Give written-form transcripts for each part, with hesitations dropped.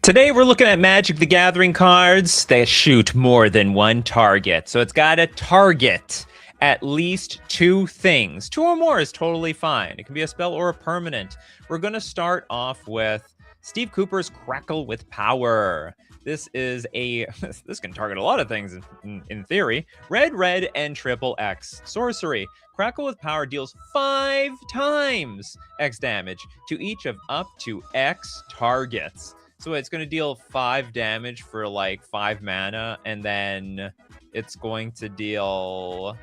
Today we're looking at Magic the Gathering cards that shoot more than one target. So it's got to target at least two things. Two or more is totally fine. It can be a spell or a permanent. We're going to start off with Steve Cooper's Crackle with Power. This is this can target a lot of things in theory. Red, and triple X. Sorcery. Crackle with Power deals 5 times X damage to each of up to X targets. So it's going to deal 5 damage for like 5 mana, and then it's going to deal...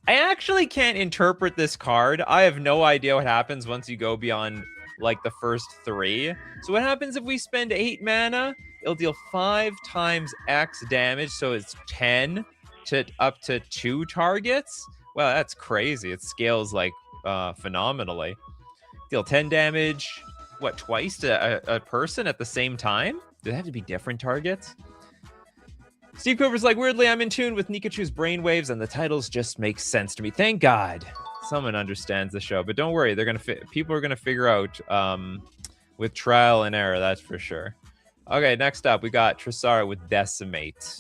I actually can't interpret this card. I have no idea what happens once you go beyond like the first 3. So what happens if we spend 8 mana? It'll deal 5 times X damage, so it's 10 to up to 2 targets. Wow, that's crazy. It scales like phenomenally. Deal 10 damage... What, twice to a person at the same time? Do they have to be different targets? Steve Cooper's like, weirdly, I'm in tune with Nikachu's brainwaves, and the titles just make sense to me. Thank God someone understands the show. But don't worry, people are gonna figure out with trial and error. That's for sure. Okay, next up we got Tressara with Decimate.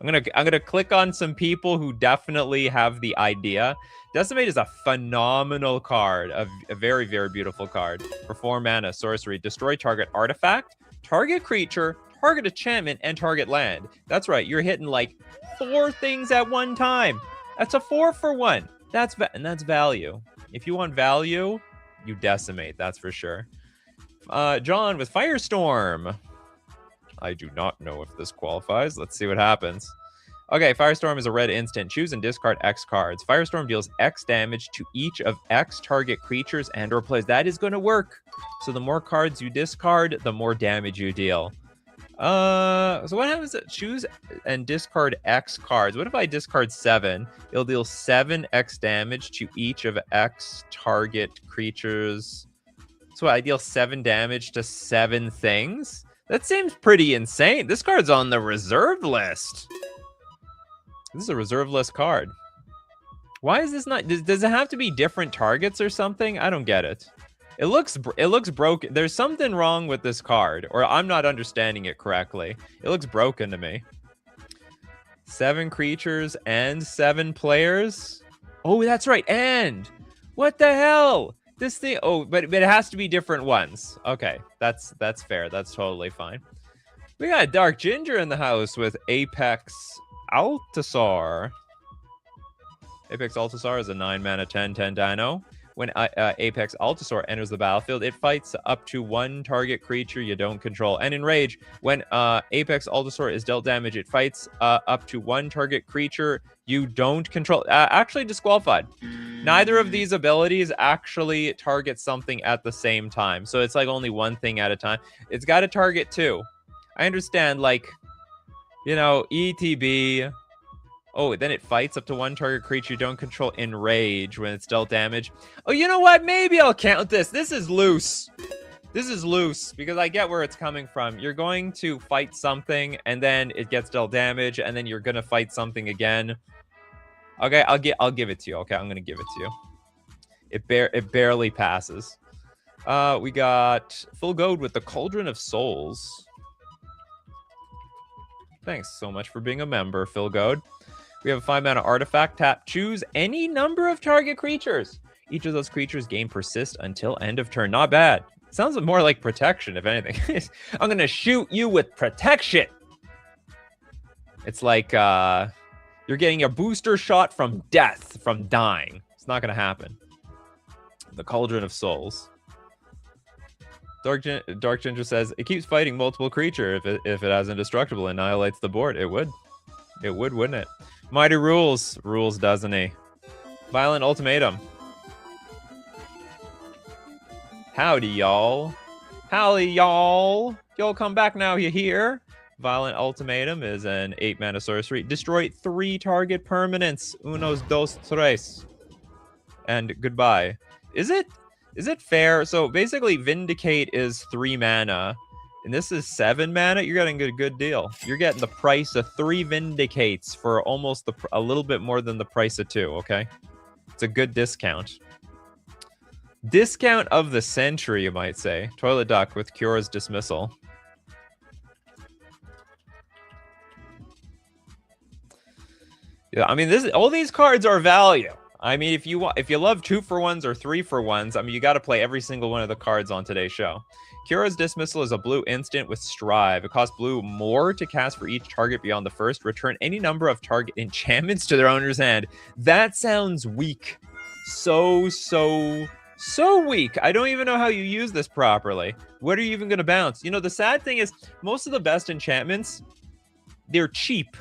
I'm gonna click on some people who definitely have the idea. Decimate is a phenomenal card, a very, very beautiful card. For 4 mana, sorcery, destroy target artifact, target creature, target enchantment, and target land. That's right, you're hitting like 4 things at one time. That's a 4 for 1. That's value. If you want value, you decimate, that's for sure. John with Firestorm. I do not know if this qualifies. Let's see what happens. Okay, Firestorm is a red instant. Choose and discard X cards. Firestorm deals X damage to each of X target creatures and or plays. That is going to work. So the more cards you discard, the more damage you deal. So what happens? Choose and discard X cards. What if I discard 7? It'll deal 7 X damage to each of X target creatures. So I deal 7 damage to 7 things? That seems pretty insane. This card's on the reserved list. This is a reserve list card. Why is this not... Does it have to be different targets or something? I don't get it. It looks broken. There's something wrong with this card, or I'm not understanding it correctly. It looks broken to me. 7 creatures and 7 players? Oh, that's right. And what the hell? This thing... Oh, but it has to be different ones. Okay, that's fair. That's totally fine. We got Dark Ginger in the house with Apex Altasaur. Apex Altasaur is a 9 mana 10/10 dino. When Apex Altasaur enters the battlefield, it fights up to 1 target creature you don't control. And in Rage, when Apex Altasaur is dealt damage, it fights up to 1 target creature you don't control. Actually disqualified. Neither of these abilities actually target something at the same time. So it's like only 1 thing at a time. It's got to target 2. I understand, like, you know, ETB. Oh, then it fights up to 1 target creature you don't control in Rage when it's dealt damage. Oh, you know what? Maybe I'll count this. This is loose. This is loose because I get where it's coming from. You're going to fight something and then it gets dealt damage and then you're going to fight something again. Okay, I'll give it to you. Okay, I'm going to give it to you. It barely passes. We got Full Goad with the Cauldron of Souls. Thanks so much for being a member, Phil Goad. We have a 5 mana artifact. Tap, choose any number of target creatures. Each of those creatures gain persist until end of turn. Not bad. Sounds more like protection, if anything. I'm going to shoot you with protection. It's like you're getting a booster shot from death, from dying. It's not going to happen. The Cauldron of Souls. Dark Ginger says, it keeps fighting multiple creature. If it has indestructible, annihilates the board. It would. It would, wouldn't it? Mighty rules, doesn't he? Violent Ultimatum. Howdy, y'all. Howdy, y'all. Y'all come back now, you hear? Violent Ultimatum is an 8 mana sorcery. Destroy 3 target permanents. Unos, dos, tres. And goodbye. Is it fair? So basically, Vindicate is 3 mana. And this is 7 mana. You're getting a good deal. You're getting the price of 3 Vindicates for almost a little bit more than the price of 2, okay? It's a good discount. Discount of the century, you might say. Toilet Duck with Cura's Dismissal. Yeah, I mean, all these cards are value. I mean, if you love 2-for-1s or 3-for-1s, I mean, you got to play every single one of the cards on today's show. Kira's Dismissal is a blue instant with Strive. It costs blue more to cast for each target beyond the first. Return any number of target enchantments to their owner's hand. That sounds weak. So weak. I don't even know how you use this properly. What are you even going to bounce? You know, the sad thing is most of the best enchantments, they're cheap.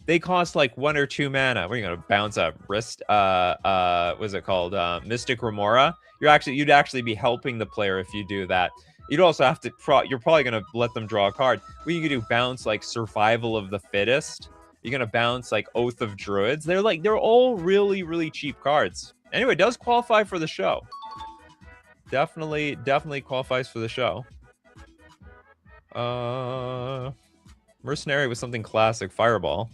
They cost like 1 or 2 mana. What are you gonna bounce a wrist? What's it called? Mystic Remora. You'd actually be helping the player if you do that. You'd also have to. You're probably gonna let them draw a card. What you can do? Bounce like Survival of the Fittest. You're gonna bounce like Oath of Druids. They're all really cheap cards. Anyway, it does qualify for the show. Definitely qualifies for the show. Mercenary with something classic. Fireball.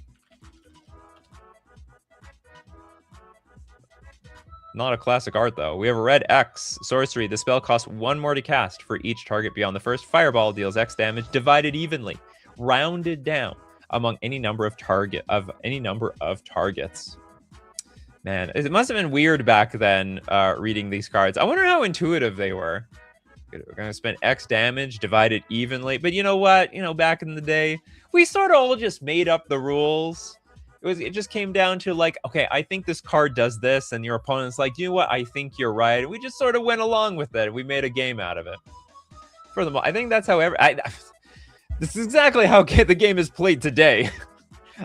Not a classic art, though. We have a red X sorcery. The spell costs 1 more to cast for each target beyond the first. Fireball deals X damage, divided evenly, rounded down among any number of targets. Man, it must have been weird back then reading these cards. I wonder how intuitive they were. We're gonna spend X damage, divided evenly. But you know what? You know, back in the day, we sort of all just made up the rules. It just came down to like, okay, I think this card does this, and your opponent's like, you know what? I think you're right. And we just sort of went along with it. We made a game out of it. For the most, I think that's how this is exactly how the game is played today.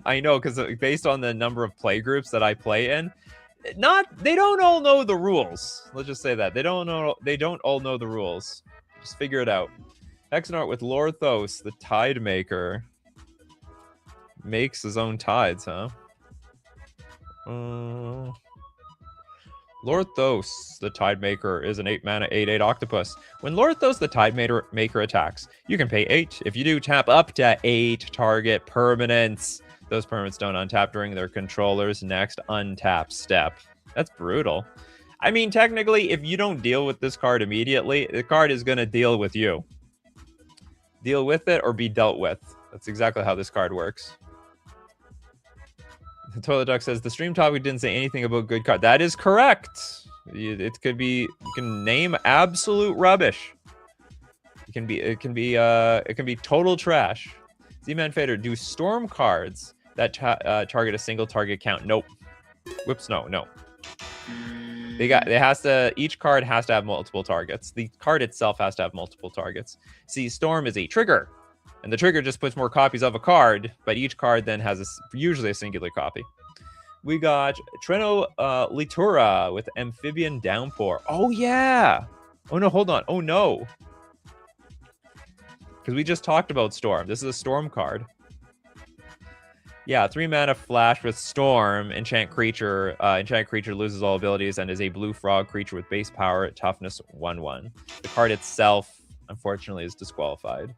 I know, because based on the number of play groups that I play in, they don't all know the rules. Let's just say that they don't all know the rules. Just figure it out. Hexenart with Lorthos, the Tide Maker. Makes his own tides, huh? Lorthos, the Tide Maker, is an 8-mana 8/8 octopus. When Lorthos, the Tide Maker attacks, you can pay 8. If you do, tap up to 8 target permanents. Those permanents don't untap during their controller's next untap step. That's brutal. I mean, technically, if you don't deal with this card immediately, the card is going to deal with you. Deal with it or be dealt with. That's exactly how this card works. The Toilet Duck says the stream topic didn't say anything about good card. That is correct. It could be. You can name absolute rubbish. It can be total trash. Z-Man Fader, do storm cards that target a single target count? Nope. Whoops. No. Each card has to have multiple targets. The card itself has to have multiple targets. See, storm is a trigger. And the trigger just puts more copies of a card, but each card then has usually a singular copy. We got Treno Litura with Amphibian Downpour. Oh, yeah. Oh, no, hold on. Oh, no. Because we just talked about Storm. This is a Storm card. Yeah, 3-mana flash with Storm. Enchant creature. Enchant creature loses all abilities and is a blue frog creature with base power, toughness 1/1. The card itself, unfortunately, is disqualified.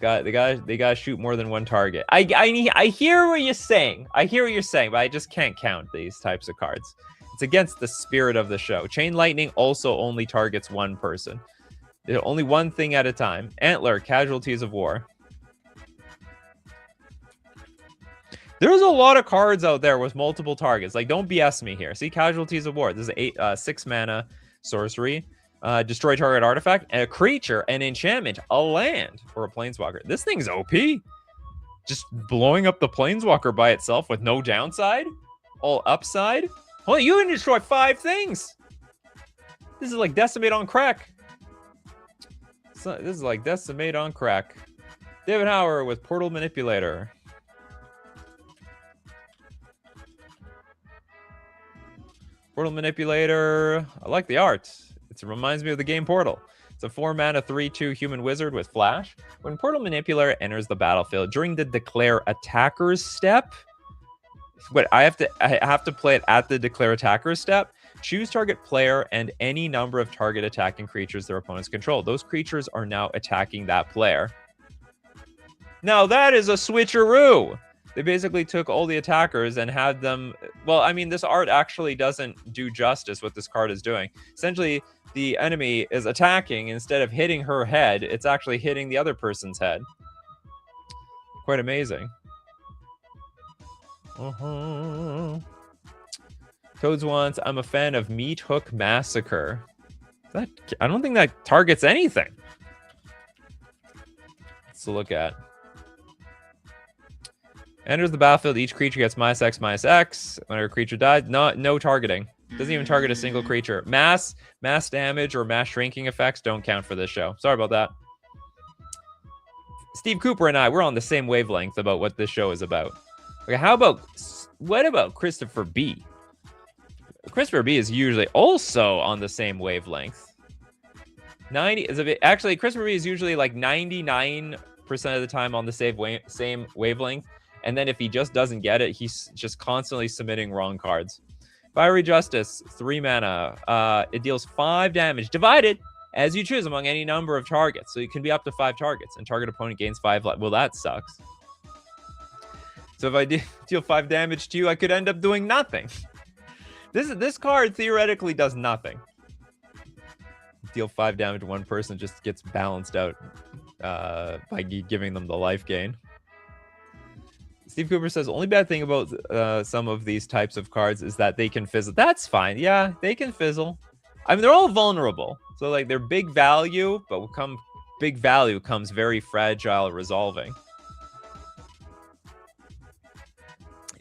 They gotta shoot more than one target. I hear what you're saying. But I just can't count these types of cards. It's against the spirit of the show. Chain Lightning also only targets one person. Only one thing at a time. Antler, Casualties of War. There's a lot of cards out there with multiple targets. Like, don't BS me here. See, Casualties of War. This is a 6-mana sorcery. Destroy target artifact, a creature, an enchantment, a land, or a planeswalker. This thing's OP. Just blowing up the planeswalker by itself with no downside. All upside. Well, you can destroy 5 things. This is like Decimate on crack. This is like Decimate on crack. David Hauer with Portal Manipulator. Portal Manipulator. I like the art. It reminds me of the game Portal. It's a 4-mana 3/2 human wizard with flash. When Portal Manipulator enters the battlefield during the declare attackers step, I have to play it at the declare attackers step. Choose target player and any number of target attacking creatures their opponents control. Those creatures are now attacking that player. Now that is a switcheroo. They basically took all the attackers and had them... Well, I mean, this art actually doesn't do justice what this card is doing. Essentially, the enemy is attacking. Instead of hitting her head, it's actually hitting the other person's head. Quite amazing. Toads wants, I'm a fan of Meat Hook Massacre. I don't think that targets anything. Let's look at. Enters the battlefield, each creature gets -X/-X. Whenever a creature dies, no targeting. Doesn't even target a single creature. Mass damage or mass shrinking effects don't count for this show. Sorry about that. Steve Cooper and I, we're on the same wavelength about what this show is about. Okay, what about Christopher B? Christopher B is usually also on the same wavelength. Actually, Christopher B is usually like 99% of the time on the same wavelength. And then if he just doesn't get it, he's just constantly submitting wrong cards. Fiery Justice, 3 mana. It deals 5 damage, divided as you choose among any number of targets. So it can be up to 5 targets, and target opponent gains 5 life. Well, that sucks. So if I deal 5 damage to you, I could end up doing nothing. This card theoretically does nothing. Deal 5 damage to one person, just gets balanced out by giving them the life gain. Steve Cooper says, only bad thing about some of these types of cards is that they can fizzle. That's fine. Yeah, they can fizzle. I mean, they're all vulnerable. So, like, they're big value, but big value comes very fragile resolving.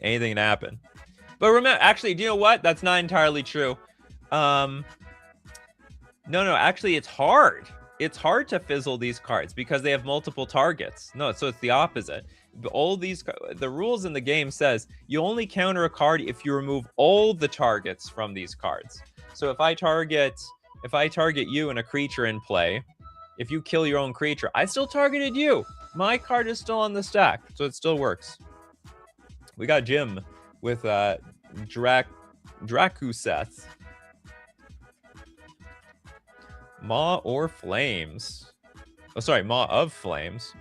Anything can happen. But remember, actually, do you know what? That's not entirely true. No, actually, it's hard. It's hard to fizzle these cards because they have multiple targets. No, so it's the opposite. The rules in the game says you only counter a card if you remove all the targets from these cards. So if I target you and a creature in play, if you kill your own creature, I still targeted you. My card is still on the stack, so it still works. We got Jim with Drakuseth. Maw or Flames. Oh, sorry, Maw of Flames.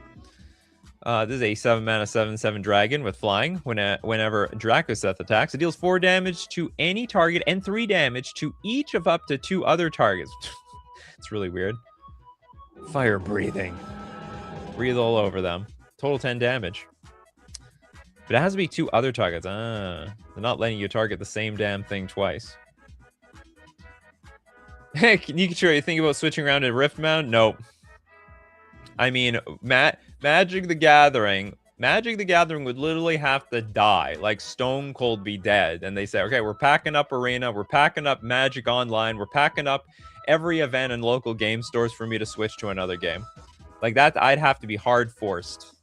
This is a 7 mana 7/7 dragon with flying. Whenever Drakuseth attacks, it deals 4 damage to any target and 3 damage to each of up to 2 other targets. It's really weird. Fire breathing. Breathe all over them. Total 10 damage. But it has to be 2 other targets. They're not letting you target the same damn thing twice. Hey, Nikachu, are you thinking about switching around to Riftbound? Nope. I mean, Magic the Gathering would literally have to die, like Stone Cold be dead. And they say, okay, we're packing up Arena, we're packing up Magic Online, we're packing up every event in local game stores for me to switch to another game. Like that, I'd have to be hard forced.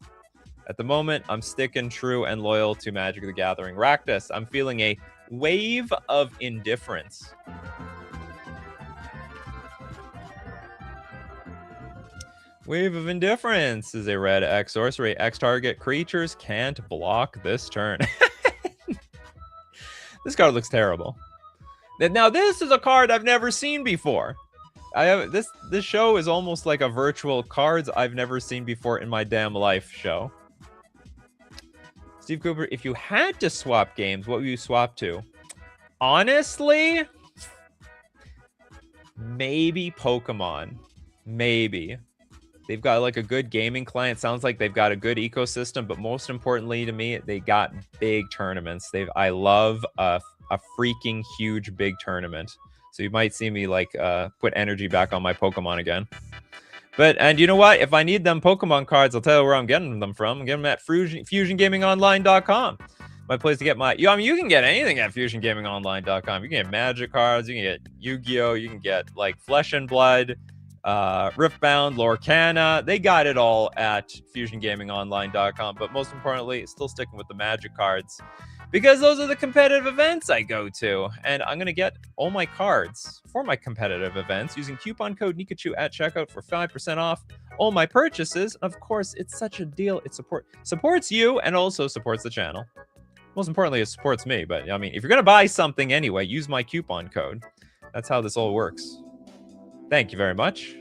At the moment, I'm sticking true and loyal to Magic the Gathering. Rakdos, I'm feeling a wave of indifference. Wave of Indifference is a red X sorcery. X target creatures can't block this turn. This card looks terrible. Now this is a card I've never seen before. This show is almost like a virtual cards I've never seen before in my damn life show. Steve Cooper, if you had to swap games, what would you swap to? Honestly, maybe Pokemon. Maybe. They've got like a good gaming client. Sounds like they've got a good ecosystem, but most importantly to me, they got big tournaments. I love a freaking huge big tournament. So you might see me like put energy back on my Pokemon again. And you know what? If I need them Pokemon cards, I'll tell you where I'm getting them from. I'm getting them at FusionGamingOnline.com. My place to get my... I mean, you can get anything at FusionGamingOnline.com. You can get Magic cards. You can get Yu-Gi-Oh! You can get like Flesh and Blood, Riftbound, Lorcana. They got it all at FusionGamingOnline.com. But most importantly, still sticking with the Magic cards, because those are the competitive events I go to. And I'm going to get all my cards for my competitive events using coupon code Nikachu at checkout for 5% off all my purchases. Of course, it's such a deal. It supports you and also supports the channel. Most importantly, it supports me. But I mean, if you're going to buy something anyway, use my coupon code. That's how this all works. Thank you very much.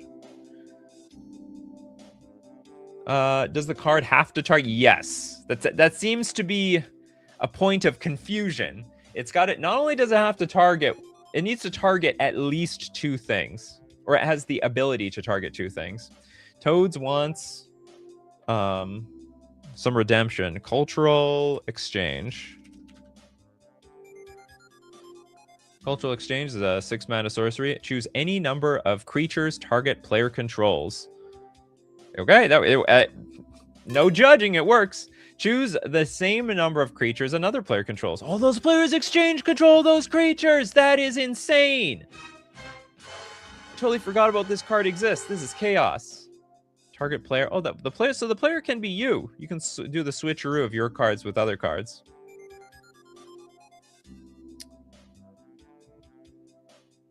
Does the card have to target? Yes. That seems to be a point of confusion. It's got it. Not only does it have to target, it needs to target at least 2 things, or it has the ability to target 2 things. Toads wants some redemption. Cultural exchange. Cultural Exchange is a 6-mana sorcery. Choose any number of creatures target player controls. Okay, no judging, it works. Choose the same number of creatures another player controls. All those players exchange control those creatures. That is insane. Totally forgot about this card exists. This is chaos. Target player. Oh, the player. So the player can be you. You can do the switcheroo of your cards with other cards.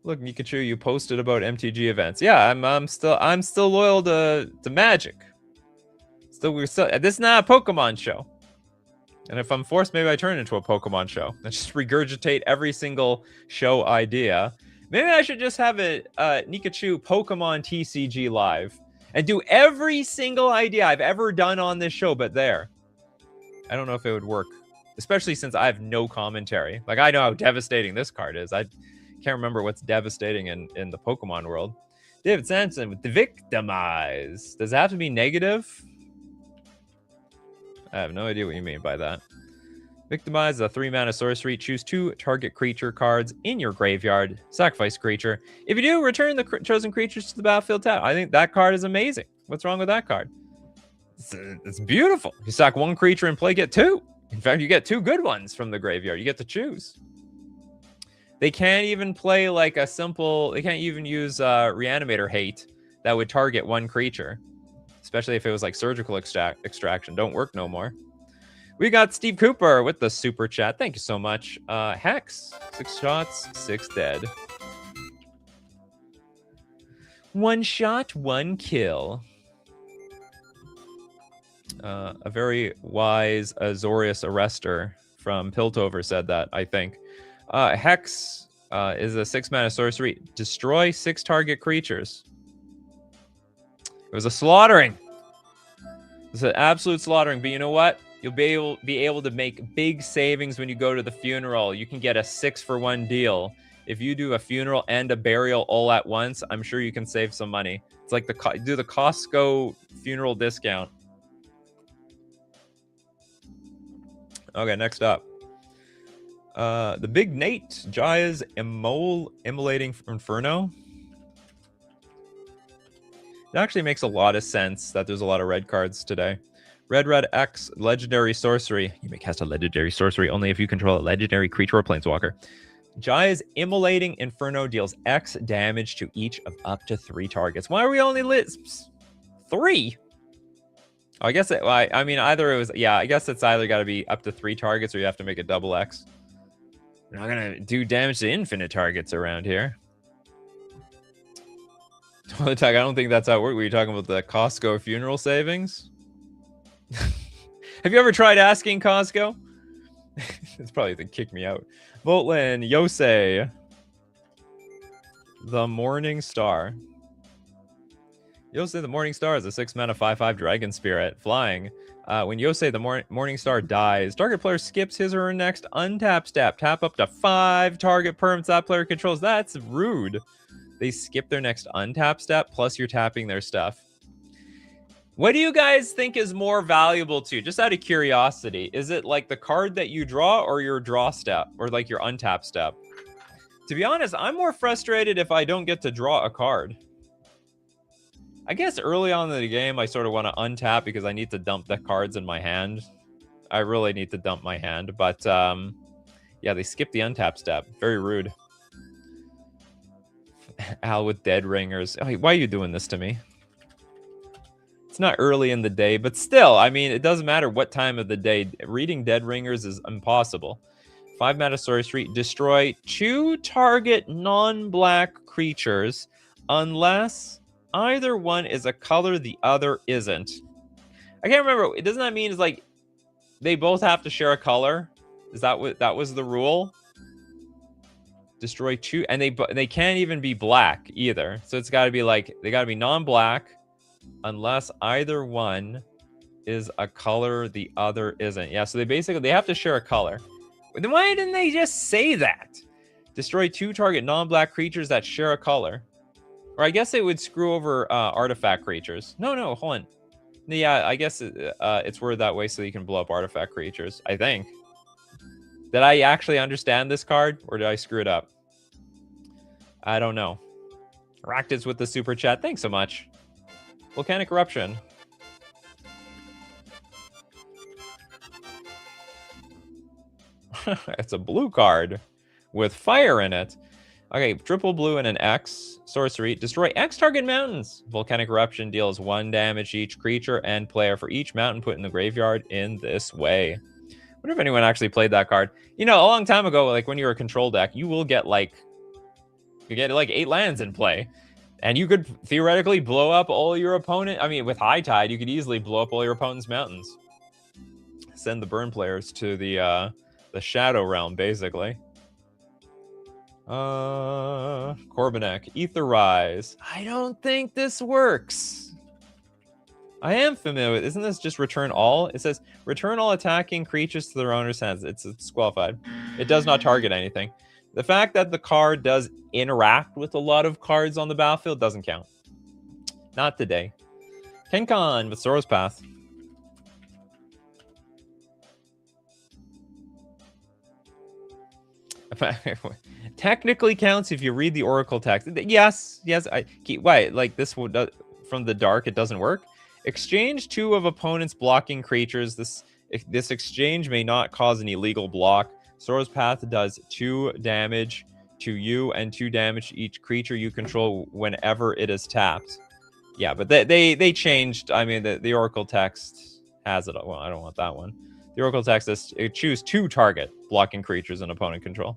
Look, Nikachu, you posted about MTG events. Yeah, I'm still loyal to Magic. This is not a Pokemon show. And if I'm forced, maybe I turn into a Pokemon show. I just regurgitate every single show idea. Maybe I should just have a Nikachu Pokemon TCG live and do every single idea I've ever done on this show, but there. I don't know if it would work, especially since I have no commentary. Like, I know how devastating this card is. I can't remember what's devastating in the Pokemon world. David Sampson with the Victimize. Does it have to be negative? I have no idea what you mean by that. Victimize is a 3-mana sorcery. Choose 2 target creature cards in your graveyard. Sacrifice creature. If you do, return the chosen creatures to the battlefield tab. I think that card is amazing. What's wrong with that card? It's beautiful. You sack 1 creature and play, get 2. In fact, you get 2 good ones from the graveyard. You get to choose. They can't even play like a simple... They can't even use Reanimator Hate that would target 1 creature. Especially if it was like surgical extraction. Don't work no more. We got Steve Cooper with the super chat. Thank you so much. Hex. 6 shots, 6 dead. 1 shot, 1 kill. A very wise Azorius Arrestor from Piltover said that, I think. Hex is a 6-mana sorcery. Destroy 6 target creatures. It was a slaughtering. It's an absolute slaughtering. But you know what? You'll be able to make big savings when you go to the funeral. You can get a 6-for-1 deal. If you do a funeral and a burial all at once, I'm sure you can save some money. It's like do the Costco funeral discount. Okay, next up. The Big Nate. Jaya's Immolating Inferno. It actually makes a lot of sense that there's a lot of red cards today. Red X, legendary sorcery. You may cast a legendary sorcery only if you control a legendary creature or planeswalker. Jaya's Immolating Inferno deals X damage to each of up to 3 targets. Why are we only lit 3? Oh, I guess I mean, either it was, yeah, I guess it's either got to be up to 3 targets or you have to make a double X. We're not going to do damage to infinite targets around here. Toilet Tag, I don't think that's how it works. Were you talking about the Costco funeral savings? Have you ever tried asking Costco? It's probably to kick me out. Voltland, Yosei. The Morning Star. Yosei the Morning Star is a 6-mana 5/5 Dragon Spirit. Flying. When Yosei the Morning Star dies, target player skips his or her next untap step. Tap up to 5 target perms that player controls. That's rude. They skip their next untap step, plus you're tapping their stuff. What do you guys think is more valuable to you? Just out of curiosity, is it like the card that you draw or your draw step or like your untap step? To be honest, I'm more frustrated if I don't get to draw a card. I guess early on in the game, I sort of want to untap because I need to dump the cards in my hand. I really need to dump my hand, but yeah, they skip the untap step. Very rude. Al with Dead Ringers. Oh, why are you doing this to me? It's not early in the day, but still, I mean, it doesn't matter what time of the day. Reading Dead Ringers is impossible. 5-mana sorcery. Destroy 2 target non-black creatures unless either one is a color the other isn't. I can't remember. Doesn't that mean it's like they both have to share a color? Is that what that was the rule? Destroy 2, and they can't even be black either. So it's got to be like they got to be non-black. Unless either one is a color the other isn't. Yeah, so they have to share a color. Then why didn't they just say that? Destroy 2 target non-black creatures that share a color. Or I guess it would screw over artifact creatures. No, hold on. Yeah, I guess it's worded that way so you can blow up artifact creatures, I think. Did I actually understand this card, or did I screw it up? I don't know. Ractus with the super chat. Thanks so much. Volcanic Eruption. It's a blue card with fire in it. Okay, triple blue and an X. Sorcery. Destroy X target mountains. Volcanic Eruption deals 1 damage to each creature and player for each mountain put in the graveyard in this way. I wonder if anyone actually played that card. You know, a long time ago, like when you're a control deck, you will get like 8 lands in play. And you could theoretically blow up all your opponent. I mean, with High Tide, you could easily blow up all your opponent's mountains. Send the burn players to the Shadow Realm, basically. Corbinek, Ether Rise. I don't think this works. I am familiar with. Isn't this just return all? It says return all attacking creatures to their owner's hands. It's disqualified. It does not target anything. The fact that the card does interact with a lot of cards on the battlefield doesn't count. Not today. Kenkon with Sorrow's Path. Technically counts if you read the Oracle text. Yes. Why? Like this from the dark, it doesn't work. Exchange 2 of opponent's blocking creatures. This exchange may not cause an illegal block. Sorrow's Path does 2 damage to you and 2 damage to each creature you control whenever it is tapped. Yeah, but they changed. I mean, the Oracle text has it. Well, I don't want that one. The Oracle text is choose 2 target blocking creatures in opponent control.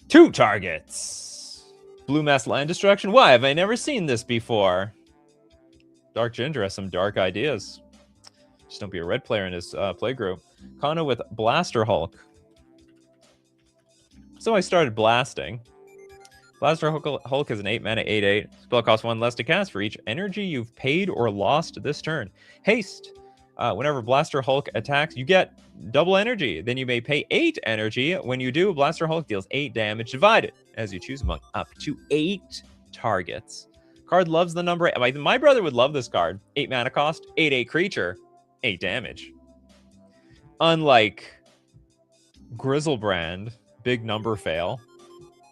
2 targets. Blue Mass Land Destruction. Why have I never seen this before? Dark Ginger has some dark ideas. Just don't be a red player in his play group. Kana with Blaster Hulk. So I started blasting. Blaster Hulk is an 8 mana 8/8. Spell costs 1 less to cast for each energy you've paid or lost this turn. Haste. Whenever Blaster Hulk attacks, you get double energy. Then you may pay 8 energy. When you do, Blaster Hulk deals 8 damage divided as you choose among up to 8 targets. Card loves the number 8. My brother would love this card. 8 mana cost, 8/8 creature, 8 damage. Unlike Grizzlebrand, big number fail.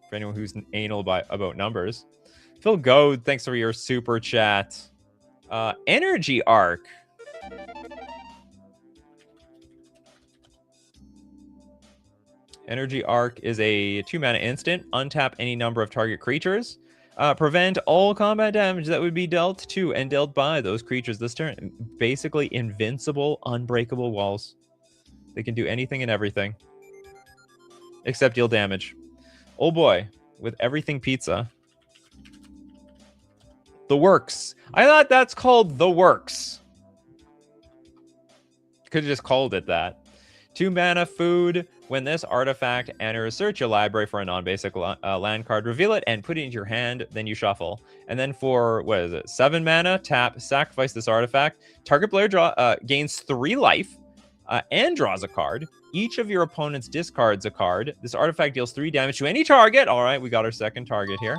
For anyone who's anal about numbers. Phil Goad, thanks for your super chat. Energy Arc. Energy Arc is a 2 mana instant. Untap any number of target creatures. Prevent all combat damage that would be dealt to and dealt by those creatures this turn. Basically invincible, unbreakable walls. They can do anything and everything. Except deal damage. Oh boy, with everything pizza. The Works. I thought that's called The Works. Could have just called it that. 2 mana food. When this artifact enters, search your library for a non-basic land card, reveal it, and put it into your hand. Then you shuffle. And then for, 7 mana, tap, sacrifice this artifact. Target player gains 3 life and draws a card. Each of your opponents discards a card. This artifact deals 3 damage to any target. All right, we got our second target here.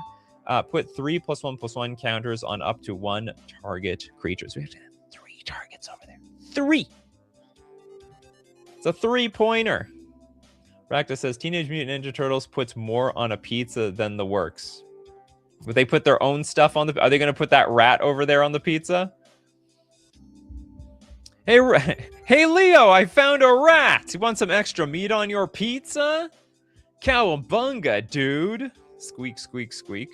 Put 3+1/+1 counters on up to 1 target creature. So we have to have 3 targets over there. 3! It's a 3-pointer. Practice says Teenage Mutant Ninja Turtles puts more on a pizza than The Works. Would they put their own stuff on the... Are they going to put that rat over there on the pizza? Hey, Leo, I found a rat. You want some extra meat on your pizza? Cowabunga, dude. Squeak, squeak, squeak.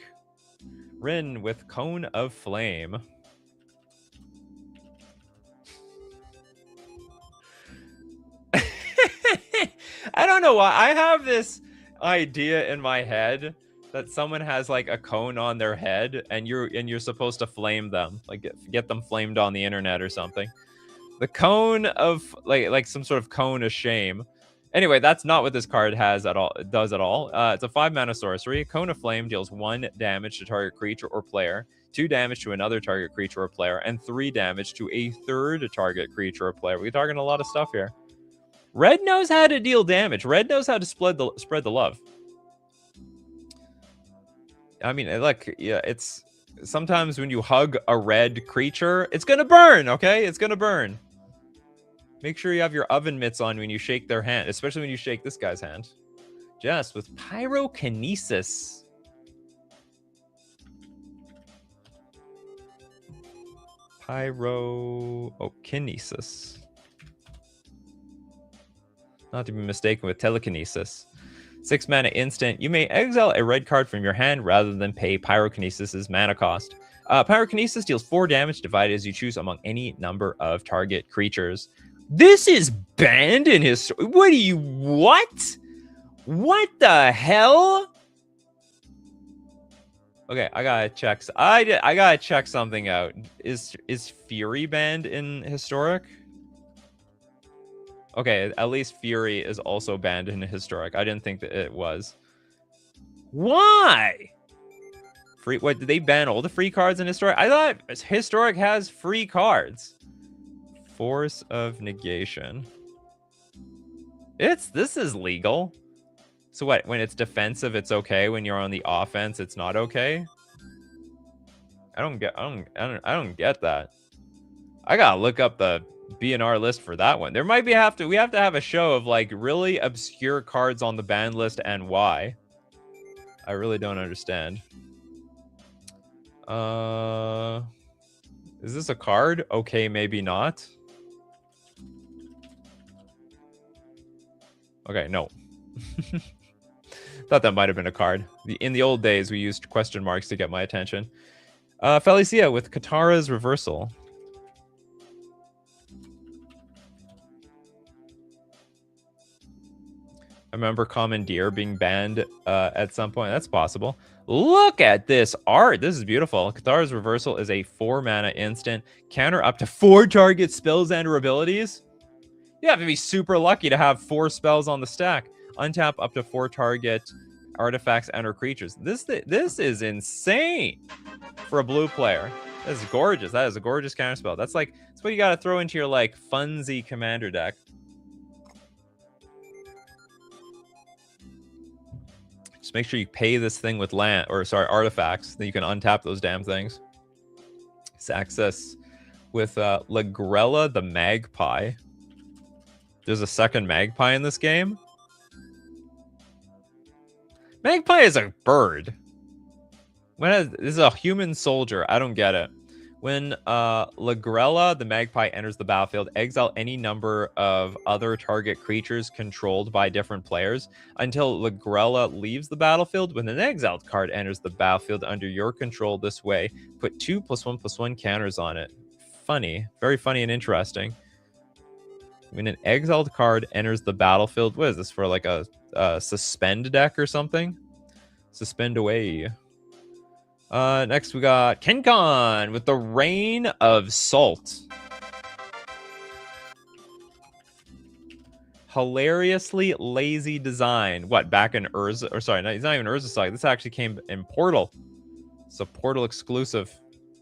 Rin with Cone of Flame. I don't know why. I have this idea in my head that someone has like a cone on their head and you're supposed to flame them. Like get them flamed on the internet or something. The cone of like some sort of cone of shame. Anyway, that's not what this card has at all. It does at all. It's a 5 mana sorcery. Cone of Flame deals 1 damage to target creature or player, 2 damage to another target creature or player, and 3 damage to a third target creature or player. We're talking a lot of stuff here. Red knows how to deal damage. Red knows how to spread the love. I mean, look, yeah, it's sometimes when you hug a red creature, it's gonna burn. Okay, it's gonna burn. Make sure you have your oven mitts on when you shake their hand, especially when you shake this guy's hand. Just with pyrokinesis. Pyrokinesis. Not to be mistaken with telekinesis. 6 mana instant. You may exile a red card from your hand rather than pay Pyrokinesis' mana cost. Pyrokinesis deals 4 damage divided as you choose among any number of target creatures. This is banned in his... What do you... What? What the hell? Okay, I gotta check. I gotta check something out. Is Fury banned in Historic? Okay, at least Fury is also banned in Historic. I didn't think that it was. Why? Free? What, did they ban all the free cards in Historic? I thought Historic has free cards. Force of Negation. This is legal. So what? When it's defensive, it's okay. When you're on the offense, it's not okay. I don't get that. I gotta look up the BNR list for that one. There might be we have to have a show of like really obscure cards on the ban list and why. I really don't understand. Is this a card? Okay, maybe not. Okay, no. Thought that might have been a card. In the old days, we used question marks to get my attention. Felicia with Katara's Reversal. I remember Commandeer being banned at some point. That's possible. Look at this art. This is beautiful. Katara's Reversal is a 4 mana instant. Counter up to 4 target spells and or abilities. You have to be super lucky to have 4 spells on the stack. Untap up to 4 target artifacts and or creatures. This is insane for a blue player. This is gorgeous. That is a gorgeous counterspell. That's what you got to throw into your like funsy commander deck. Just make sure you pay this thing with artifacts. Then you can untap those damn things. Access with Lagrella the Magpie. There's a second Magpie in this game. Magpie is a bird. This is a human soldier. I don't get it. When Lagrella the Magpie enters the battlefield, exile any number of other target creatures controlled by different players until Lagrella leaves the battlefield. When an exiled card enters the battlefield under your control this way, put 2+1/+1 counters on it. Funny. Very funny and interesting. When an exiled card enters the battlefield, what is this for, like a suspend deck or something? Suspend away. Next we got Kenkon with the Rain of Salt. Hilariously lazy design. What, back in Urza? Or sorry, no, it's not even Urza Saga. This actually came in Portal. It's a Portal exclusive.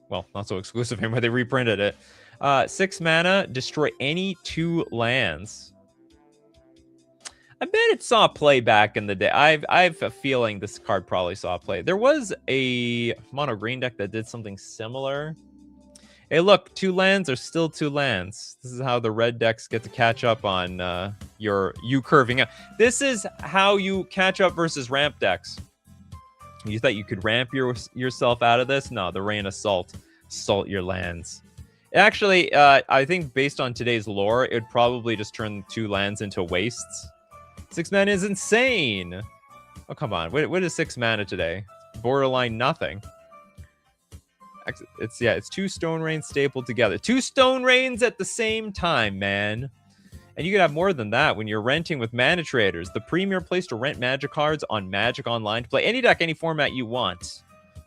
Well, not so exclusive anymore. They reprinted it. 6 mana, destroy any 2 lands. I bet it saw play back in the day. I have a feeling this card probably saw play. There was a mono green deck that did something similar. Hey, look, 2 lands are still 2 lands. This is how the red decks get to catch up on you curving out. This is how you catch up versus ramp decks. You thought you could ramp yourself out of this? No, the Rain of Salt. Salt your lands. Actually, I think based on today's lore, it would probably just turn 2 lands into wastes. 6 mana is insane. Oh, come on. What is 6 mana today? Borderline nothing. It's 2 Stone Rains stapled together. 2 Stone Rains at the same time, man. And you can have more than that when you're renting with Mana Traders, the premier place to rent Magic cards on Magic Online to play any deck, any format you want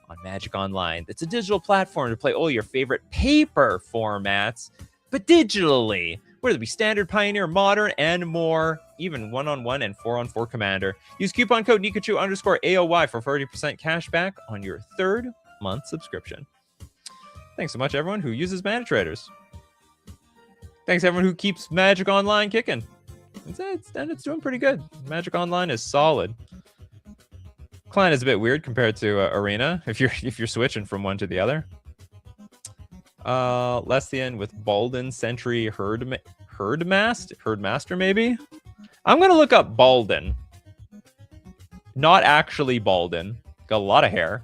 on Magic Online. It's a digital platform to play all your favorite paper formats, but digitally. Whether it be Standard, Pioneer, Modern, and more. Even 1-on-1 and 4-on-4 Commander. Use coupon code Nikachu_AOY for 30% cash back on your 3rd month subscription. Thanks so much, everyone who uses Mana Traders. Thanks, everyone who keeps Magic Online kicking. It's doing pretty good. Magic Online is solid. Client is a bit weird compared to Arena if you're switching from one to the other. Lessian with Balden Sentry Herdmaster maybe. I'm gonna look up Balden. Not actually Balden. Got a lot of hair.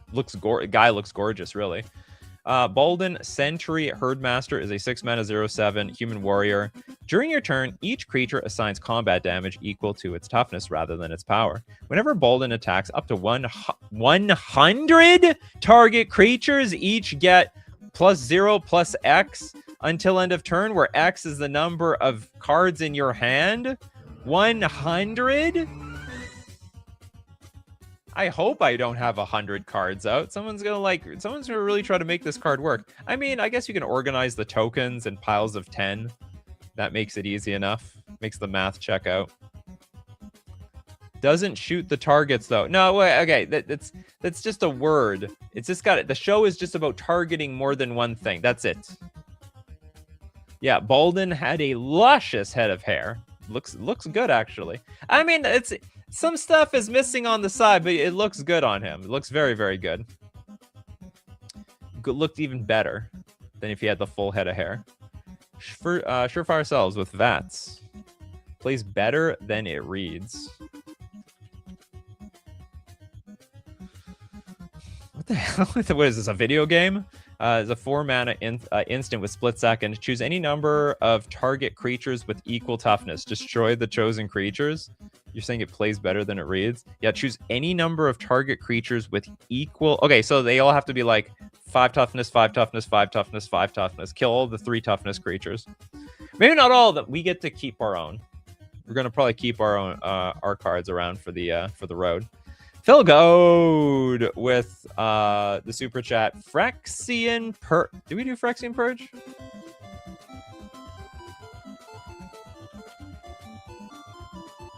Guy looks gorgeous, really. Balden, Sentry Herdmaster, is a 6-mana 0/7 human warrior. During your turn, each creature assigns combat damage equal to its toughness rather than its power. Whenever Balden attacks, up to 100 target creatures each get +0/+X until end of turn, where X is the number of cards in your hand. 100? I hope I don't have 100 cards out. Someone's gonna really try to make this card work. I mean, I guess you can organize the tokens in piles of 10. That makes it easy enough. Makes the math check out. Doesn't shoot the targets though. No, wait, okay, that's just a word. It's just got it. The show is just about targeting more than one thing. That's it. Yeah, Balden had a luscious head of hair. Looks good actually. I mean, it's some stuff is missing on the side, but it looks good on him. It looks very, very good. Looked even better than if he had the full head of hair. Surefire Selves with VATS. Plays better than it reads. What the hell? What is this, a video game? It's a 4-mana instant with split second. Choose any number of target creatures with equal toughness. Destroy the chosen creatures. You're saying it plays better than it reads? Yeah, choose any number of target creatures with equal... Okay, so they all have to be like 5 toughness, 5 toughness, 5 toughness, 5 toughness. Kill all the 3 toughness creatures. Maybe not all of them. We get to keep our own. We're going to probably keep our own our cards around for the road. Phil Goad with the super chat. Phyrexian Purge. Did we do Phyrexian Purge?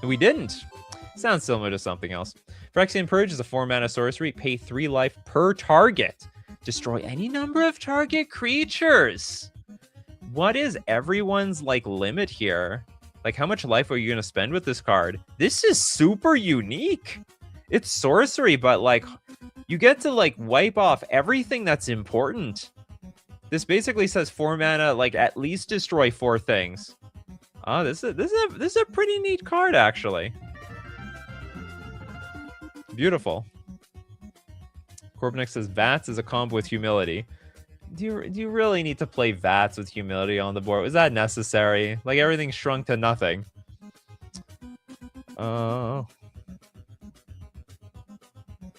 We didn't. Sounds similar to something else. Phyrexian Purge is a 4-mana sorcery. Pay 3 life per target. Destroy any number of target creatures. What is everyone's limit here? How much life are you going to spend with this card? This is super unique. It's sorcery, but you get to wipe off everything that's important. This basically says 4 mana, at least destroy 4 things. Oh, this is a pretty neat card, actually. Beautiful. Corbinick says VATS is a combo with humility. Do you really need to play VATS with humility on the board? Was that necessary? Everything shrunk to nothing.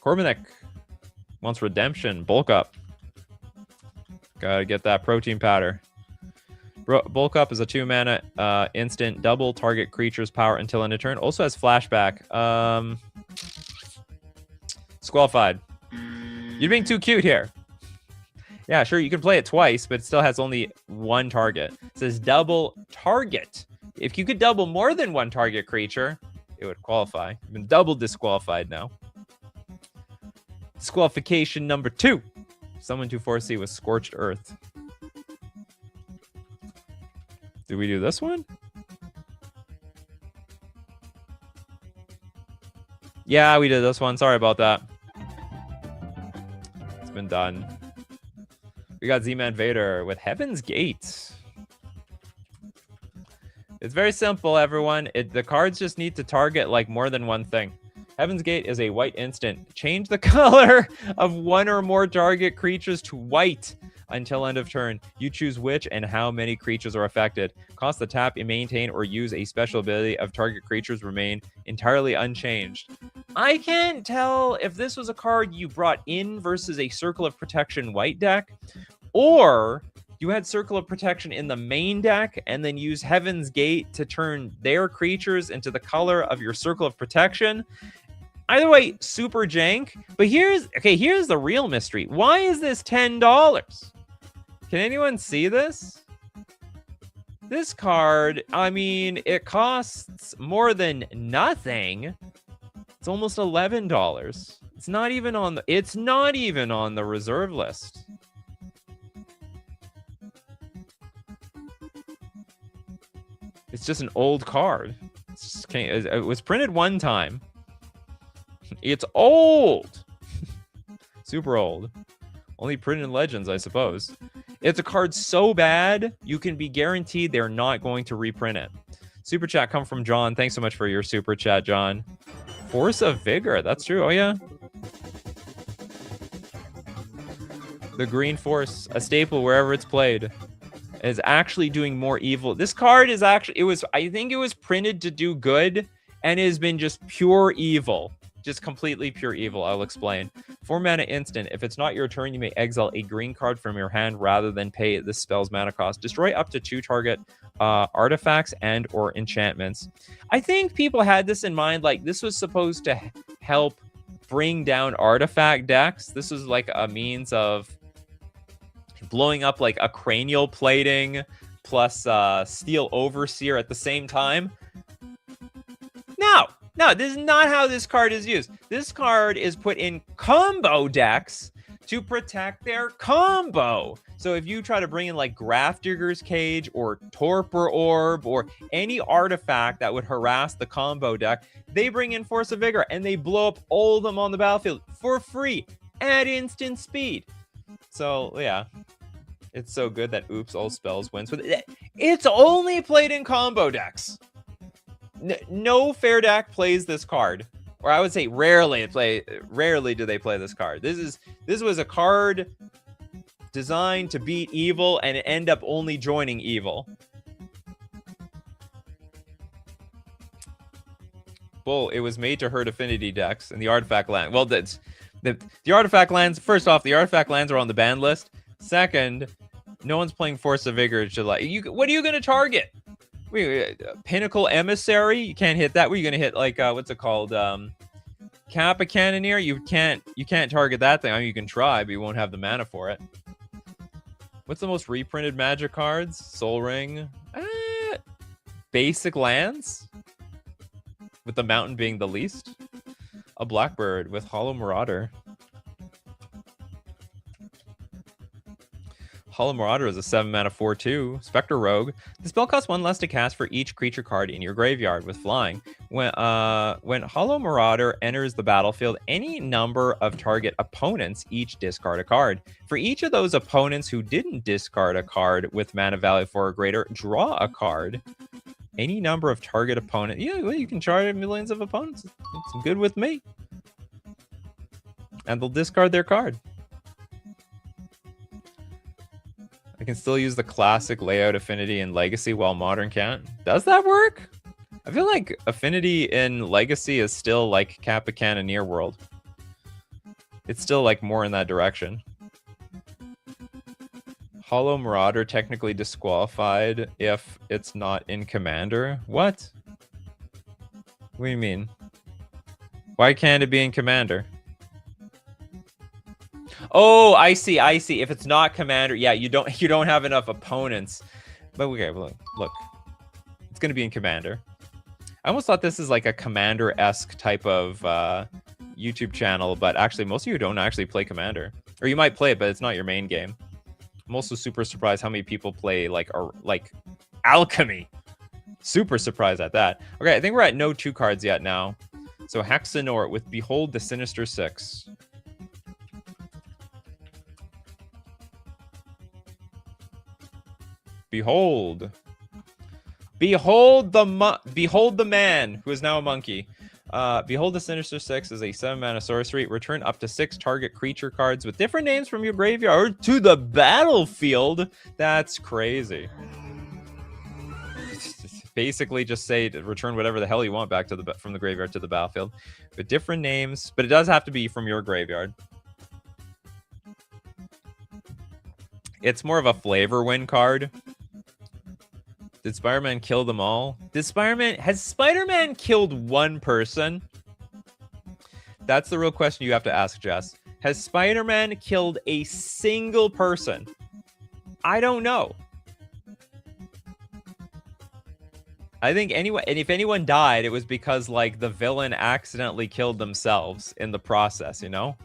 Corbinick wants redemption. Bulk up. Gotta get that protein powder. Bulk up is a 2-mana instant. Double target creature's power until end of turn. Also has flashback. Disqualified. You're being too cute here. Yeah, sure, you can play it twice, but it still has only 1 target. It says double target. If you could double more than 1 target creature, it would qualify. You've been double disqualified now. Disqualification number 2. Summon to 4C with Scorched Earth. Did we do this one? Yeah, we did this one. Sorry about that. It's been done. We got Z-Man Vader with Heaven's Gate. It's very simple, everyone. The cards just need to target more than one thing. Heaven's Gate is a white instant. Change the color of 1 or more target creatures to white until end of turn. You choose which and how many creatures are affected. Cost the tap, maintain, or use a special ability of target creatures remain entirely unchanged. I can't tell if this was a card you brought in versus a Circle of Protection white deck, or you had Circle of Protection in the main deck and then use Heaven's Gate to turn their creatures into the color of your Circle of Protection. Either way, super jank. But here's the real mystery. Why is this $10? Can anyone see this? This card, I mean, it costs more than nothing. It's almost $11. It's not even on the reserve list. It's just an old card. It was printed one time. It's old. Super old. Only printed in Legends, I suppose. It's a card so bad, you can be guaranteed they're not going to reprint it. Super chat come from John. Thanks so much for your super chat, John. Force of Vigor. That's true. Oh, yeah. The Green Force, a staple wherever it's played, is actually doing more evil. This card is actually, I think it was printed to do good and has been just pure evil. Just completely pure evil. I'll explain. 4 mana instant. If it's not your turn, you may exile a green card from your hand rather than pay the spell's mana cost. Destroy up to 2 target artifacts and or enchantments. I think people had this in mind, like this was supposed to help bring down artifact decks. This was like a means of blowing up like a cranial plating plus steel overseer at the same time. No, this is not how this card is used. This card is put in combo decks to protect their combo. So if you try to bring in like Grafdigger's Cage or Torpor Orb or any artifact that would harass the combo deck, they bring in Force of Vigor and they blow up all of them on the battlefield for free at instant speed. So yeah, it's so good that Oops All Spells wins with it. It's only played in combo decks. No fair deck plays this card, or I would say rarely do they play this card. This was a card designed to beat evil and end up only joining evil. Well, it was made to hurt affinity decks and the artifact land. Well, that's the artifact lands. First off, the artifact lands are on the ban list. Second, no one's playing Force of Vigor to like what are you going to target? Pinnacle Emissary, you can't hit that. What are you gonna hit? Like what's it called? Kappa Cannoneer. You can't target that thing. I mean, you can try, but you won't have the mana for it. What's the most reprinted Magic cards? Soul Ring. Basic lands, with the mountain being the least. A Blackbird with Hollow Marauder. Hollow Marauder is a 7-mana 4/2 Spectre Rogue. The spell costs 1 less to cast for each creature card in your graveyard with flying. When Hollow Marauder enters the battlefield, any number of target opponents each discard a card. For each of those opponents who didn't discard a card with mana value 4 or greater, draw a card. Any number of target opponents. Yeah, well, you can charge millions of opponents. It's good with me. And they'll discard their card. I can still use the classic layout affinity in Legacy while Modern can't. Does that work? I feel like affinity in Legacy is still like Kappa Cannoneer world. It's still like more in that direction. Hollow Marauder technically disqualified if it's not in Commander. What? What do you mean? Why can't it be in Commander? Oh, I see. If it's not Commander, yeah, you don't have enough opponents. But okay, look. It's gonna be in Commander. I almost thought this is like a Commander-esque type of YouTube channel, but actually most of you don't actually play Commander. Or you might play it, but it's not your main game. I'm also super surprised how many people play like Alchemy. Super surprised at that. Okay, I think we're at no 2 cards yet now. So Hexanort with Behold the Sinister Six. Behold the man who is now a monkey. Behold the Sinister Six is a 7-mana sorcery. Return up to 6 target creature cards with different names from your graveyard to the battlefield. That's crazy. Basically, just say to return whatever the hell you want back to from the graveyard to the battlefield with different names, but it does have to be from your graveyard. It's more of a flavor win card. Did Spider-Man kill them all? Has Spider-Man killed one person? That's the real question you have to ask, Jess. Has Spider-Man killed a single person? I don't know. I think anyone, and if anyone died, it was because like the villain accidentally killed themselves in the process, you know?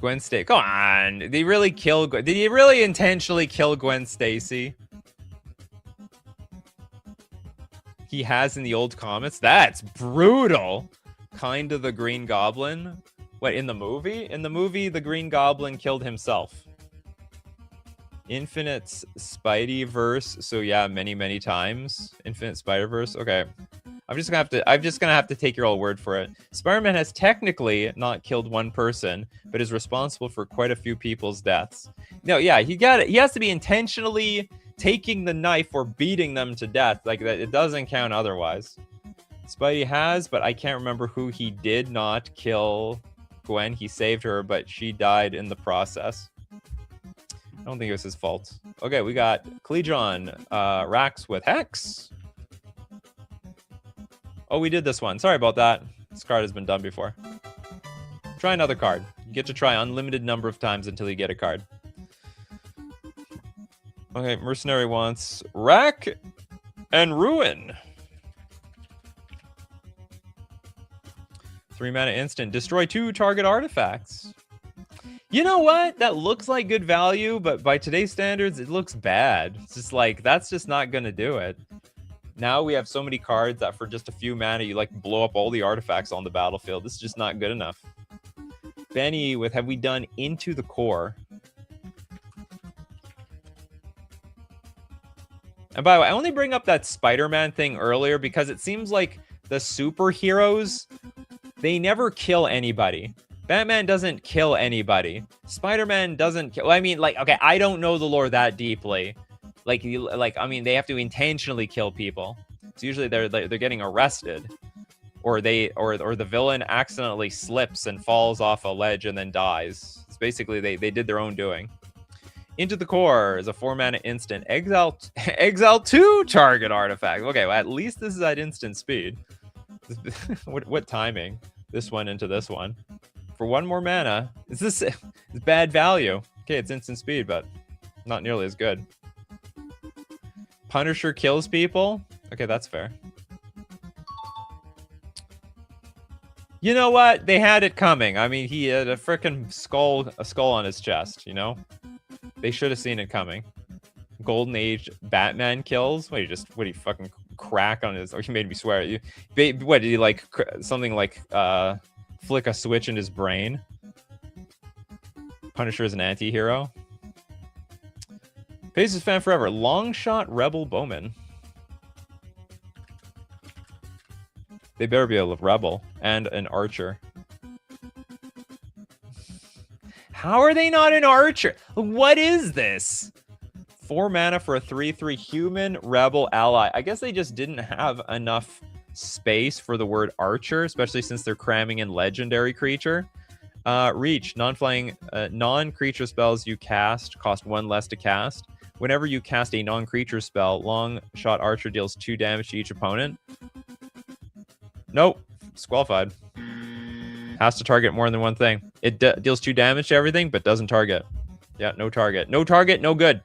Gwen Stacy. Come on. Did he really kill Did he really intentionally kill Gwen Stacy? He has in the old comics. That's brutal. Kind of the Green Goblin. What, in the movie? In the movie, the Green Goblin killed himself. Infinite Spideyverse. So yeah, many times. Infinite Spider-Verse. Okay. I'm just gonna have to take your old word for it. Spider-Man has technically not killed one person, but is responsible for quite a few people's deaths. No, yeah, he has to be intentionally taking the knife or beating them to death. Like that, it doesn't count otherwise. Spidey has, but I can't remember who he did not kill. Gwen, he saved her, but she died in the process. I don't think it was his fault. Okay, we got Clejon, Rax with Hex. Oh, we did this one. Sorry about that. This card has been done before. Try another card. You get to try unlimited number of times until you get a card. Okay, Mercenary wants Rack and Ruin. 3 mana instant. Destroy 2 target artifacts. You know what? That looks like good value, but by today's standards, it looks bad. It's just like, that's just not going to do it. Now we have so many cards that for just a few mana, you like blow up all the artifacts on the battlefield. This is just not good enough. Benny with Have We Done Into the Core? And by the way, I only bring up that Spider-Man thing earlier because it seems like the superheroes, they never kill anybody. Batman doesn't kill anybody. Spider-Man doesn't kill. I mean, like, okay, I don't know the lore that deeply. I mean, they have to intentionally kill people. It's usually they're getting arrested, or the villain accidentally slips and falls off a ledge and then dies. It's basically they did their own doing. Into the Core is a 4 mana instant. Exile 2 target artifact. Okay, well, at least this is at instant speed. what timing? This one into this one. For 1 more mana. It's bad value. Okay, it's instant speed, but not nearly as good. Punisher kills people. Okay, that's fair. You know what? They had it coming. I mean, he had a freaking skull on his chest, you know? They should have seen it coming. Golden Age Batman kills. What, do you fucking crack on his... Oh, he made me swear at you. What, did he like something like flick a switch in his brain? Punisher is an anti-hero. Paces fan forever. Longshot Rebel Bowman. They better be a Rebel and an Archer. How are they not an Archer? What is this? 4 mana for a 3/3 human Rebel ally. I guess they just didn't have enough space for the word Archer, especially since they're cramming in legendary creature. Reach. Non-flying, non-creature spells you cast cost 1 less to cast. Whenever you cast a non-creature spell, Longshot Archer deals 2 damage to each opponent. Nope. Disqualified. Has to target more than one thing. It deals 2 damage to everything, but doesn't target. Yeah, no target. No target, no good.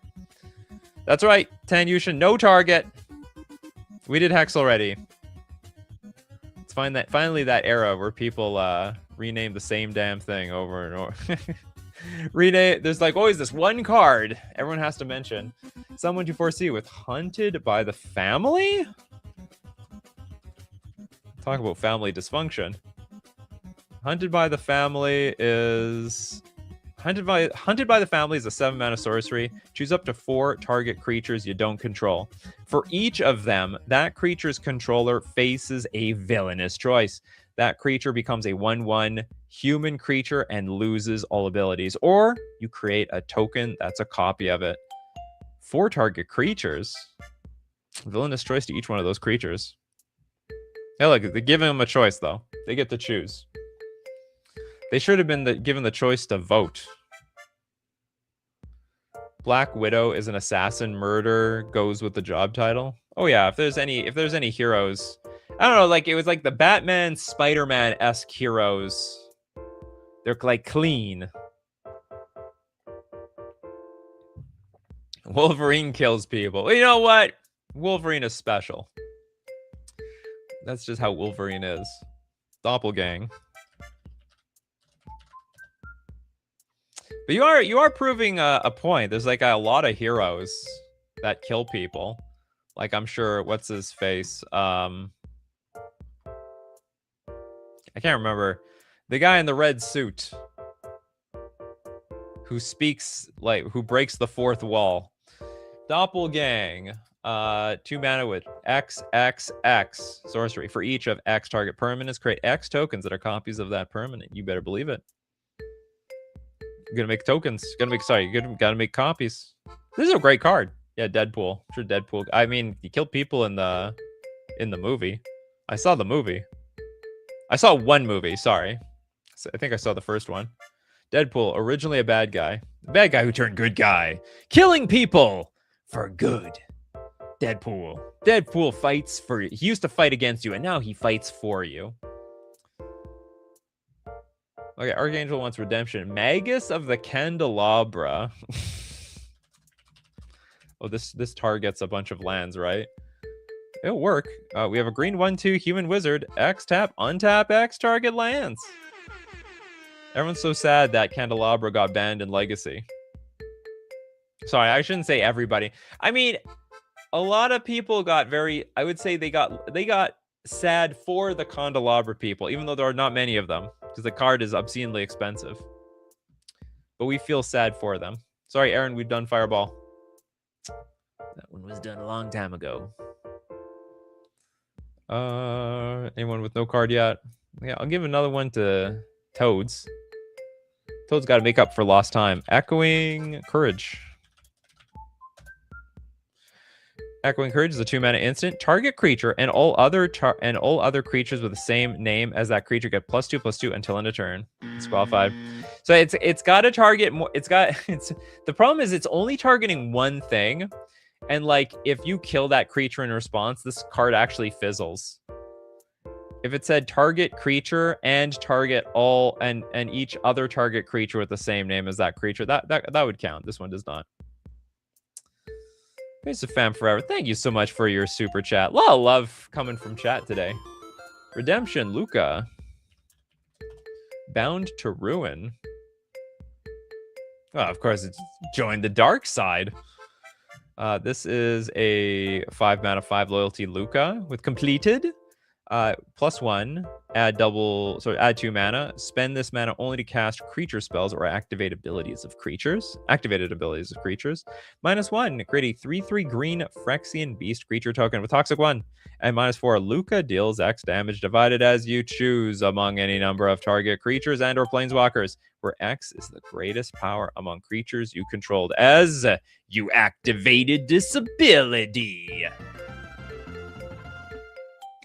That's right, Tanyushin, no target. We did Hex already. It's finally that era where people rename the same damn thing over and over. Rename. There's like always this one card everyone has to mention. Someone you foresee with Hunted by the Family? Talk about family dysfunction. Hunted by the Family is a 7 mana sorcery. Choose up to 4 target creatures you don't control. For each of them, that creature's controller faces a villainous choice. That creature becomes a 1/1 human creature and loses all abilities. Or you create a token that's a copy of it. 4 target creatures. Villainous choice to each one of those creatures. Hey, look, they're giving them a choice, though. They get to choose. They should have been given the choice to vote. Black Widow is an assassin. Murder goes with the job title. Oh yeah, if there's any heroes, I don't know. Like it was like the Batman, Spider-Man-esque heroes. They're like clean. Wolverine kills people. Well, you know what? Wolverine is special. That's just how Wolverine is. Doppelgang. But you are proving a point. There's like a lot of heroes that kill people. Like I'm sure what's his face? I can't remember. The guy in the red suit. who speaks like who breaks the fourth wall. Doppelgang. 2 mana with XXX sorcery. For each of X target permanents, create X tokens that are copies of that permanent. You better believe it. You're gonna make tokens. You gotta make copies. This is a great card. Yeah, Deadpool. Sure, Deadpool. I mean, he killed people in the movie. I saw the movie. I saw one movie. Sorry, I think I saw the first one. Deadpool, originally a bad guy who turned good guy, killing people for good. Deadpool fights for you. He used to fight against you, and now he fights for you. Okay, Archangel wants redemption. Magus of the Candelabra. Oh, this targets a bunch of lands, right? It'll work. We have a green 1/2 human wizard. X tap, untap X target lands. Everyone's so sad that Candelabra got banned in Legacy. Sorry, I shouldn't say everybody. I mean, a lot of people got I would say they got sad for the Candelabra people, even though there are not many of them, because the card is obscenely expensive. But we feel sad for them. Sorry, Aaron, we've done Fireball. That one was done a long time ago. Anyone with no card yet? Yeah, I'll give another one to Toads. Toads got to make up for lost time. Echoing Courage. Echoing Courage is a 2 mana instant. Target creature and all other creatures with the same name as that creature get +2/+2 until end of turn. It's qualified. So it's got to target more. The problem is it's only targeting one thing, and like if you kill that creature in response, this card actually fizzles. If it said target creature and target all and each other target creature with the same name as that creature, that would count. This one does not. Thanks to Fam Forever. Thank you so much for your super chat. A lot of love coming from chat today. Redemption, Luca. Bound to Ruin. Oh, of course, it's joined the dark side. This is a 5 mana 5 loyalty Luca with completed. +1, add 2 mana. Spend this mana only to cast creature spells or activate abilities of creatures. Activated abilities of creatures. -1, create a 3/3 green Phyrexian beast creature token with Toxic 1. And -4, Luca deals X damage divided as you choose among any number of target creatures and or planeswalkers, where X is the greatest power among creatures you controlled as you activated this ability.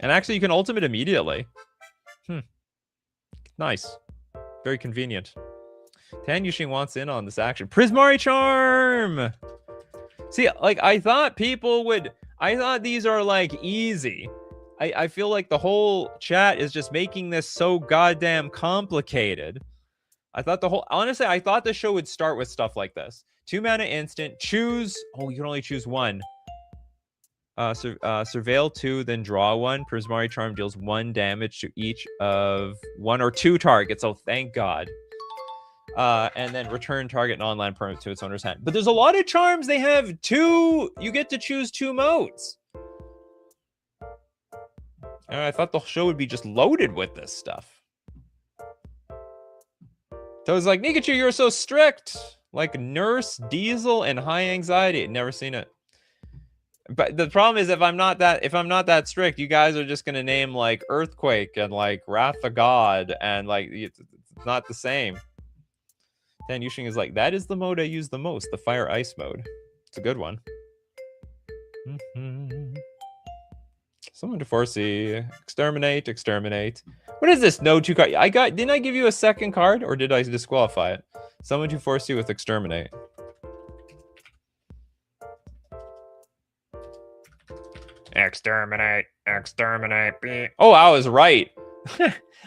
And actually, you can ultimate immediately. Nice. Very convenient. Tan Yushing wants in on this action. Prismari Charm! See, like, I thought these are, like, easy. I feel like the whole chat is just making this so goddamn complicated. Honestly, I thought the show would start with stuff like this. 2 mana instant. Choose. Oh, you can only choose one. Surveil 2, then draw 1. Prismari Charm deals 1 damage to each of 1 or 2 targets. Oh, thank God. And then return target non-land permanent to its owner's hand. But there's a lot of charms. They have 2. You get to choose 2 modes. And I thought the show would be just loaded with this stuff. So I was like, Nikachu, you're so strict. Like Nurse, Diesel, and High Anxiety. Never seen it. But the problem is if I'm not that strict, you guys are just gonna name like Earthquake and like Wrath of God, and like it's not the same. Dan Yushing is like, that is the mode I use the most, the Fire Ice mode. It's a good one. Someone to foresee. Exterminate. What is this? No 2 card. Didn't I give you a second card, or did I disqualify it? Someone to foresee with Exterminate. Exterminate. Oh, I was right.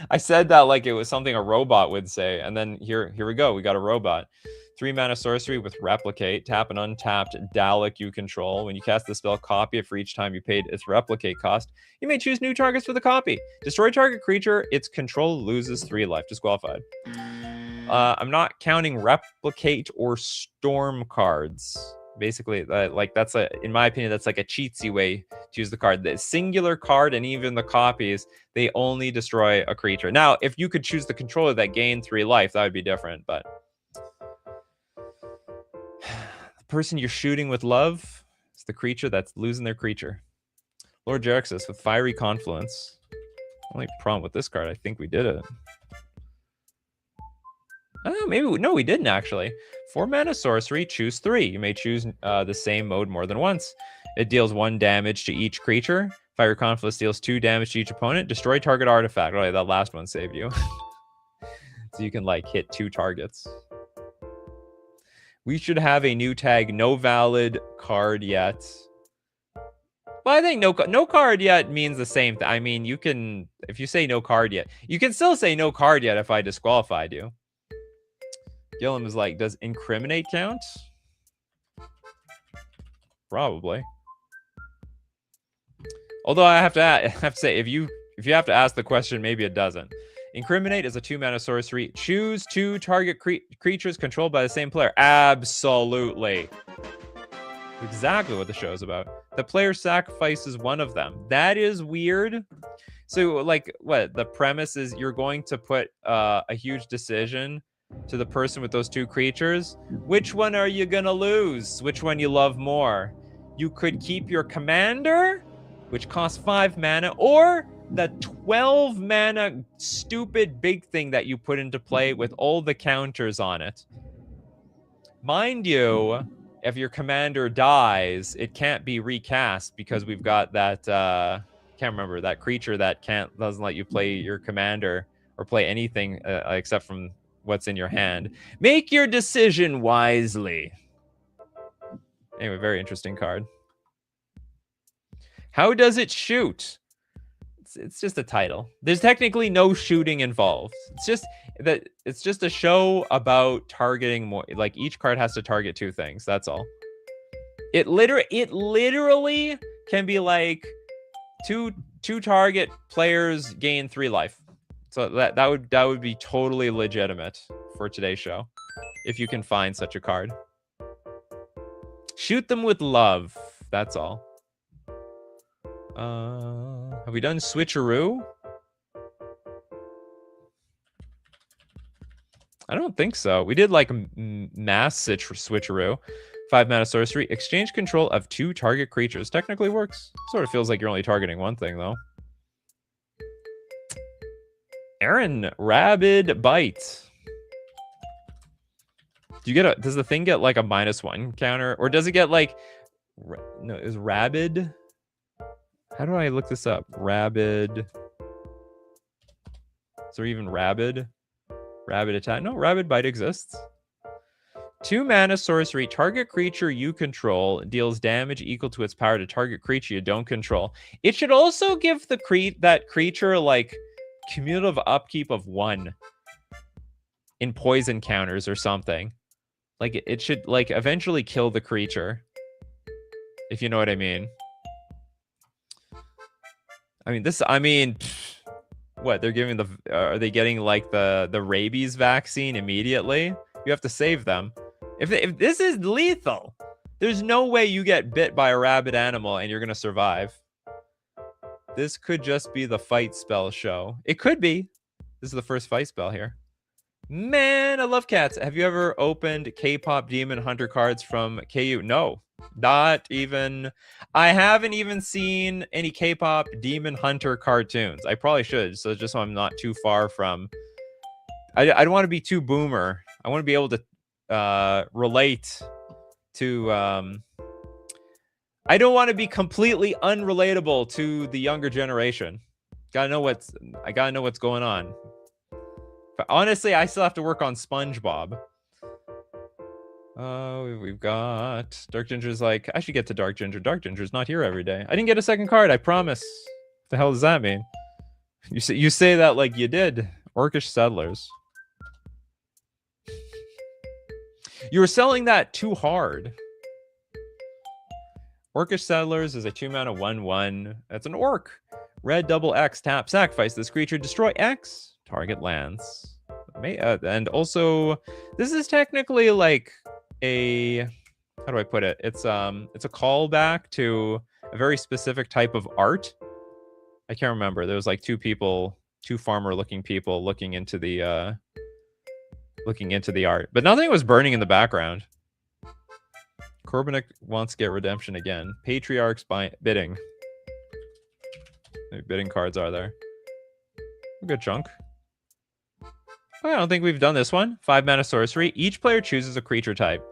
I said that like it was something a robot would say, and then here we go. We got a robot. 3 mana sorcery with Replicate. Tap an untapped Dalek you control. When you cast the spell, copy it for each time you paid its Replicate cost. You may choose new targets for the copy. Destroy target creature. Its control loses 3 life. Disqualified. I'm not counting Replicate or Storm cards. Basically, like that's in my opinion, that's like a cheatsy way to use the card. The singular card and even the copies, they only destroy a creature. Now, if you could choose the controller that gained 3 life, that would be different. But person you're shooting with love is the creature that's losing their creature. Lord Jeraxus with Fiery Confluence. Only problem with this card, I think we did it. No, we didn't actually. 4 mana sorcery, choose 3. You may choose the same mode more than once. It deals 1 damage to each creature. Fiery Confluence deals 2 damage to each opponent. Destroy target artifact. Oh, yeah, that last one saved you. So you can like hit 2 targets. We should have a new tag, no valid card yet. Well, I think no card yet means the same thing. I mean, you can, if you say no card yet, you can still say no card yet if I disqualified you. Gillum is like, does incriminate count? Probably. Although I have to say, if you have to ask the question, maybe it doesn't. Incriminate is a 2 mana sorcery. Choose 2 target creatures controlled by the same player. Absolutely. Exactly what the show is about. The player sacrifices one of them. That is weird. So, like, what? The premise is you're going to put a huge decision to the person with those 2 creatures. Which one are you gonna lose? Which one you love more? You could keep your commander, which costs 5 mana, or the 12 mana stupid big thing that you put into play with all the counters on it. Mind you, if your commander dies, it can't be recast because we've got that can't remember, that creature that doesn't let you play your commander or play anything except from what's in your hand. Make your decision wisely. Anyway, very interesting card. How does it shoot? It's just a title. There's technically no shooting involved. It's just a show about targeting more. Like each card has to target 2 things. That's all. It literally can be like two target players gain 3 life. So that would be totally legitimate for today's show, if you can find such a card. Shoot them with love. That's all. Have we done switcheroo? I don't think so. We did like mass switcheroo. 5 mana sorcery. Exchange control of 2 target creatures. Technically works. Sort of feels like you're only targeting one thing though. Aaron, Rabid Bite. Do you get does the thing get like a -1 counter? Or does it get like, no, is Rabid? How do I look this up? Rabid. Is there even Rabid? Rabid attack? No, Rabid Bite exists. 2 mana sorcery. Target creature you control deals damage equal to its power to target creature you don't control. It should also give that creature like cumulative upkeep of 1 in poison counters or something. Like it should like eventually kill the creature, if you know what I mean. What they're giving are they getting like the rabies vaccine immediately? You have to save them. If this is lethal, there's no way you get bit by a rabid animal and you're gonna survive. This could just be the fight spell show. It could be. This is the first fight spell here. Man, I love cats. Have you ever opened K-pop Demon Hunter cards from KU? No, not even. I haven't even seen any K-pop Demon Hunter cartoons. I probably should, so just so I'm not too far from. I don't want to be too boomer. I want to be able to relate to. I don't want to be completely unrelatable to the younger generation. I gotta know what's going on. But honestly, I still have to work on SpongeBob. We've got Dark Ginger's like, I should get to Dark Ginger. Dark Ginger's not here every day. I didn't get a second card, I promise. What the hell does that mean? You say that like you did. Orcish Settlers. You were selling that too hard. Orcish Settlers is a 2 mana 1/1. That's an orc. Red double X tap. Sacrifice this creature. Destroy X. Target lands. And also, this is technically like a, how do I put it? It's a callback to a very specific type of art. I can't remember. There was like 2 farmer-looking people looking into the art, but nothing was burning in the background. Korbanek wants to get redemption again. Patriarch's bidding. How many bidding cards are there? A good chunk. I don't think we've done this one. 5 mana sorcery. Each player chooses a creature type.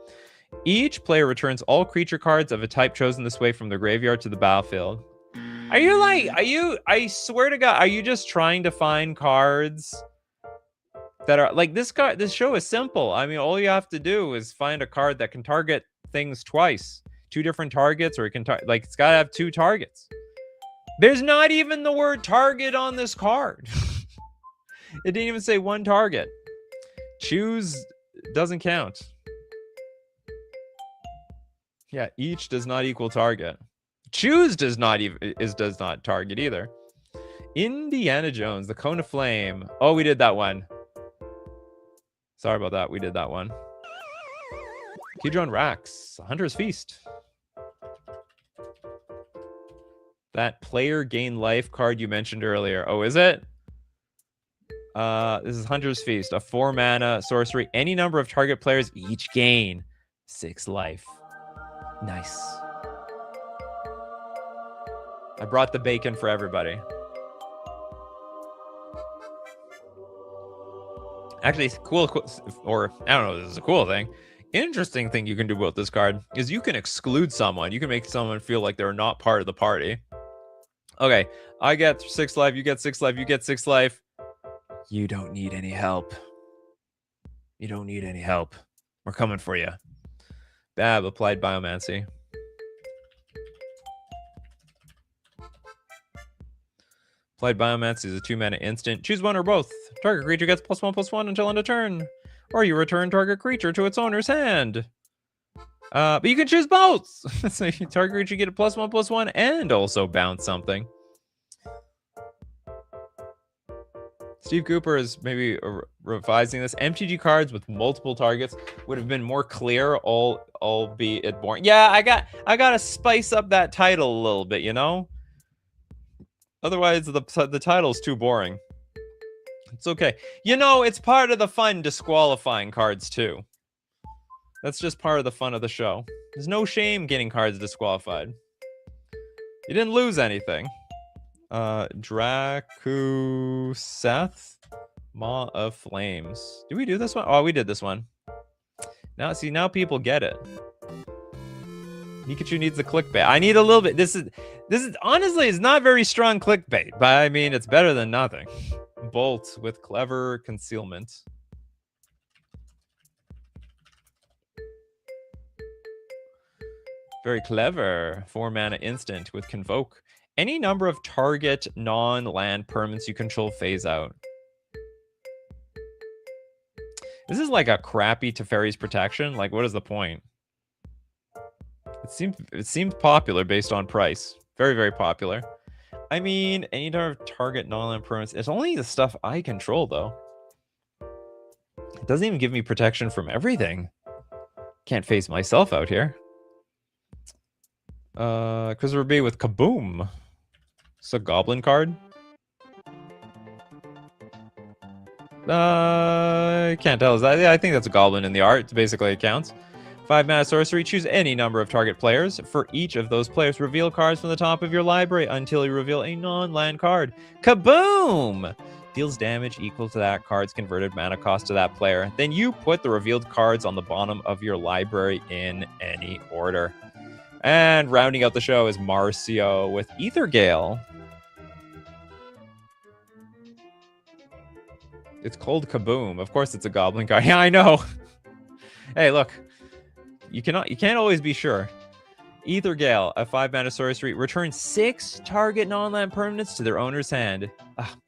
Each player returns all creature cards of a type chosen this way from the graveyard to the battlefield. I swear to God, are you just trying to find cards that are like this card? This show is simple. I mean, all you have to do is find a card that can target things twice. 2 different targets, or it can it's got to have 2 targets. There's not even the word target on this card. It didn't even say 1 target. Choose doesn't count. Yeah, each does not equal target. Choose does not target either. Indiana Jones, the Cone of Flame. Oh, we did that one. Sorry about that. We did that one. Kidron Rax, Hunter's Feast. That player gain life card you mentioned earlier. Oh, is it? This is Hunter's Feast, a 4 mana sorcery. Any number of target players each gain 6 life. Nice. I brought the bacon for everybody. Actually, cool, or I don't know if this is a cool thing. Interesting thing you can do with this card is you can exclude someone. You can make someone feel like they're not part of the party. Okay, I get 6 life, you get 6 life, you get 6 life. You don't need any help. You don't need any help. We're coming for you. Bab, applied Biomancy. Applied Biomancy is a 2 mana instant. Choose one or both. Target creature gets +1/+1 until end of turn. Or you return target creature to its owner's hand. But you can choose both. So target creature get a +1/+1 and also bounce something. Steve Cooper is maybe revising this. MTG cards with multiple targets would have been more clear, albeit boring. Yeah, I gotta spice up that title a little bit, you know? Otherwise, the title's too boring. It's okay. You know, it's part of the fun disqualifying cards, too. That's just part of the fun of the show. There's no shame getting cards disqualified. You didn't lose anything. Dracu Seth, Maw of Flames. Did we do this one? Oh, we did this one. Now people get it. Nikachu needs the clickbait. I need a little bit. This is honestly, it's not very strong clickbait, but I mean, it's better than nothing. Bolt with clever concealment. Very clever. 4 mana instant with Convoke. Any number of target non-land permanents you control phase out. This is like a crappy Teferi's Protection. Like, what is the point? It seems popular based on price. Very, very popular. I mean, any number of target non-land permanents. It's only the stuff I control, though. It doesn't even give me protection from everything. Can't phase myself out here. Christopher B with Kaboom. It's a goblin card. Can't tell. I think that's a goblin in the art. Basically, it counts. 5 mana sorcery. Choose any number of target players. For each of those players, reveal cards from the top of your library until you reveal a non-land card. Kaboom! Deals damage equal to that card's converted mana cost to that player. Then you put the revealed cards on the bottom of your library in any order. And rounding out the show is Marcio with Aethergale. It's called Kaboom. Of course it's a goblin card. Yeah, I know. Hey, look. You can't always be sure. Aethergale, a 5 mana sorcery. Return 6 target non-land permanents to their owner's hand.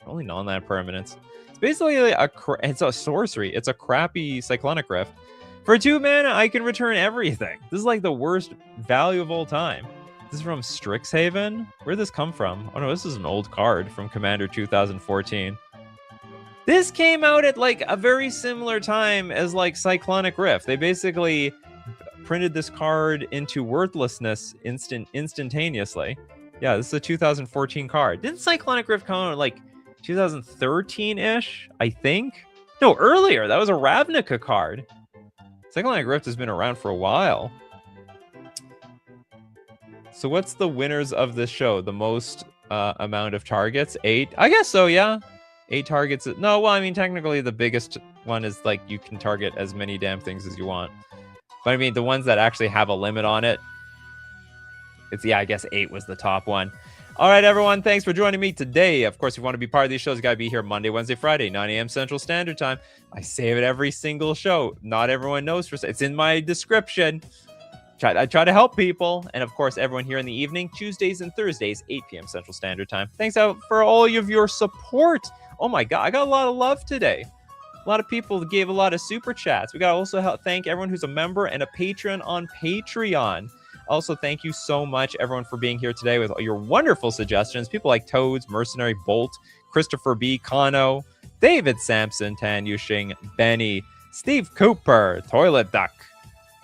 Only non-land permanents. It's basically it's a sorcery. It's a crappy Cyclonic Rift. For 2 mana, I can return everything. This is like the worst value of all time. This is from Strixhaven. Where'd this come from? Oh no, this is an old card from Commander 2014. This came out at like a very similar time as like Cyclonic Rift. They basically printed this card into worthlessness instantaneously. Yeah, this is a 2014 card. Didn't Cyclonic Rift come out like 2013-ish, I think? No, earlier. That was a Ravnica card. Cyclonic Rift has been around for a while. So what's the winners of this show? The most amount of targets? 8? I guess so, yeah. 8 targets. No, well, I mean, technically the biggest one is like you can target as many damn things as you want. But I mean, the ones that actually have a limit on it, it's, yeah, I guess 8 was the top one. All right, everyone, thanks for joining me today. Of course, if you want to be part of these shows, you got to be here Monday, Wednesday, Friday, 9 a.m. Central Standard Time. I say it every single show. Not everyone knows. It's in my description. I try to help people. And, of course, everyone here in the evening, Tuesdays and Thursdays, 8 p.m. Central Standard Time. Thanks out for all of your support. Oh, my God. I got a lot of love today. A lot of people gave a lot of super chats. We got to also thank everyone who's a member and a patron on Patreon. Also, thank you so much, everyone, for being here today with all your wonderful suggestions. People like Toads, Mercenary, Bolt, Christopher B., Kano, David Sampson, Tan Yushing, Benny, Steve Cooper, Toilet Duck,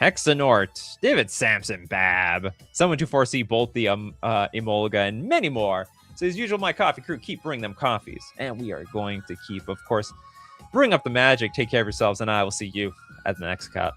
Hexanort, David Sampson, Bab, Someone to Foresee, Bolt the Emolga, and many more. So as usual, my coffee crew, keep bringing them coffees. And we are going to keep, of course, bring up the magic. Take care of yourselves, and I will see you at the next cup.